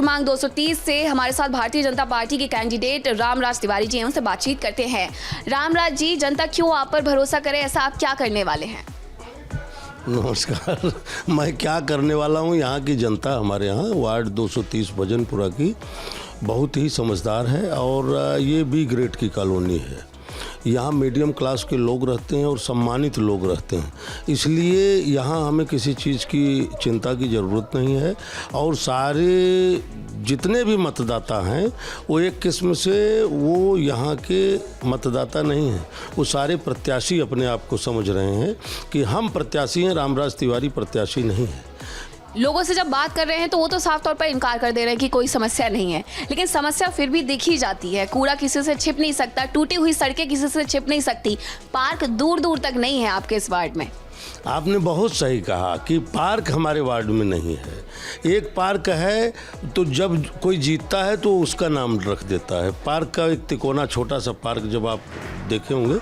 क्रमांक 230 से हमारे साथ भारतीय जनता पार्टी के कैंडिडेट रामराज तिवारी जी हैं, उनसे बातचीत करते हैं। रामराज जी, जनता क्यों आप पर भरोसा करे, ऐसा आप क्या करने वाले हैं? नमस्कार। मैं क्या करने वाला हूँ, यहाँ की जनता हमारे यहाँ वार्ड 230 भजनपुरा की बहुत ही समझदार है और ये बी ग्रेड की कॉलोनी है। यहाँ मीडियम क्लास के लोग रहते हैं और सम्मानित लोग रहते हैं, इसलिए यहाँ हमें किसी चीज़ की चिंता की ज़रूरत नहीं है। और सारे जितने भी मतदाता हैं वो एक किस्म से वो यहाँ के मतदाता नहीं हैं, वो सारे प्रत्याशी अपने आप को समझ रहे हैं कि हम प्रत्याशी हैं, रामराज तिवारी प्रत्याशी नहीं है। लोगों से जब बात कर रहे हैं तो वो तो साफ तौर पर इनकार कर दे रहे हैं कि कोई समस्या नहीं है, लेकिन समस्या फिर भी दिखी जाती है। कूड़ा किसी से छिप नहीं सकता, टूटी हुई सड़कें किसी से छिप नहीं सकती, पार्क दूर दूर तक नहीं है आपके इस वार्ड में। आपने बहुत सही कहा कि पार्क हमारे वार्ड में नहीं है। एक पार्क है तो जब कोई जीतता है तो उसका नाम रख देता है। पार्क का एक तिकोना छोटा सा पार्क जब आप देखे होंगे,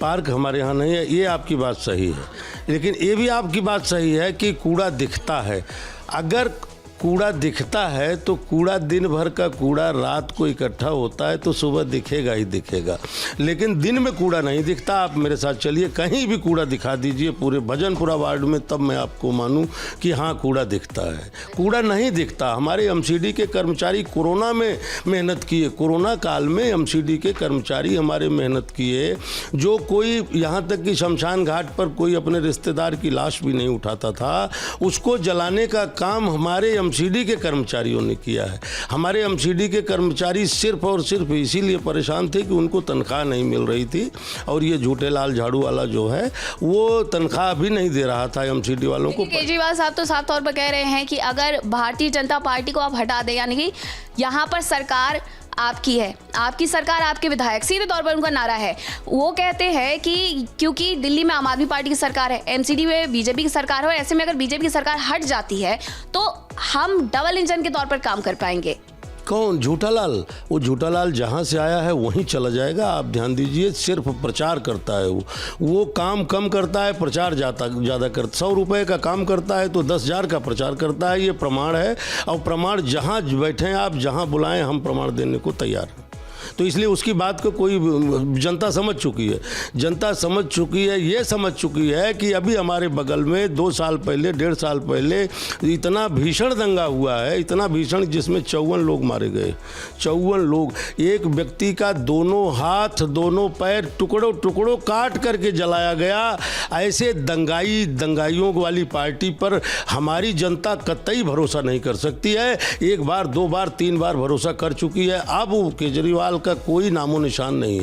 पार्क हमारे यहाँ नहीं है। ये आपकी बात सही है, लेकिन ये भी आपकी बात सही है कि कूड़ा दिखता है। अगर कूड़ा दिखता है तो कूड़ा दिन भर का कूड़ा रात को इकट्ठा होता है तो सुबह दिखेगा ही दिखेगा, लेकिन दिन में कूड़ा नहीं दिखता। आप मेरे साथ चलिए, कहीं भी कूड़ा दिखा दीजिए पूरे भजनपुरा वार्ड में, तब मैं आपको मानूं कि हाँ कूड़ा दिखता है। कूड़ा नहीं दिखता। हमारे एमसीडी के कर्मचारी कोरोना में मेहनत किए, कोरोना काल में एमसीडी के कर्मचारी हमारे मेहनत किए। जो कोई यहाँ तक कि शमशान घाट पर कोई अपने रिश्तेदार की लाश भी नहीं उठाता था, उसको जलाने का काम हमारे एमसीडी के कर्मचारियों ने किया है। हमारे एमसीडी के कर्मचारी सिर्फ और सिर्फ इसीलिए परेशान थे कि उनको तनख्वाह नहीं मिल रही थी, और ये झूठेलाल झाड़ू वाला जो है वो तनख्वाह भी नहीं दे रहा था एमसीडी वालों को। केजरीवाल साहब तो साफ तौर पर कह रहे हैं कि अगर भारतीय जनता पार्टी को आप हटा दें, यानी कि यहाँ पर सरकार आपकी है, आपकी सरकार, आपके विधायक, सीधे तौर पर उनका नारा है। वो कहते हैं कि क्योंकि दिल्ली में आम आदमी पार्टी की सरकार है, एमसीडी में बीजेपी की सरकार है, और ऐसे में अगर बीजेपी की सरकार हट जाती है तो हम डबल इंजन के तौर पर काम कर पाएंगे। कौन? झूठालाल। वो झूठालाल जहाँ से आया है वहीं चला जाएगा। आप ध्यान दीजिए, सिर्फ प्रचार करता है वो काम कम करता है, प्रचार ज़्यादा करता। 100 रुपये का काम करता है तो 10,000 का प्रचार करता है। ये प्रमाण है, और प्रमाण जहाँ बैठे हैं आप, जहाँ बुलाएं, हम प्रमाण देने को तैयार हैं। तो इसलिए उसकी बात को कोई जनता समझ चुकी है। जनता समझ चुकी है, ये समझ चुकी है कि अभी हमारे बगल में 2 साल पहले, 1.5 साल पहले इतना भीषण दंगा हुआ है, इतना भीषण, जिसमें 54 लोग मारे गए। 54 लोग, एक व्यक्ति का दोनों हाथ, दोनों पैर टुकड़ों टुकड़ों काट करके जलाया गया। ऐसे दंगाइयों वाली पार्टी पर हमारी जनता कतई भरोसा नहीं कर सकती है। 1 बार, 2 बार, 3 बार भरोसा कर चुकी है। अब केजरीवाल का कोई नामो निशान नहीं है।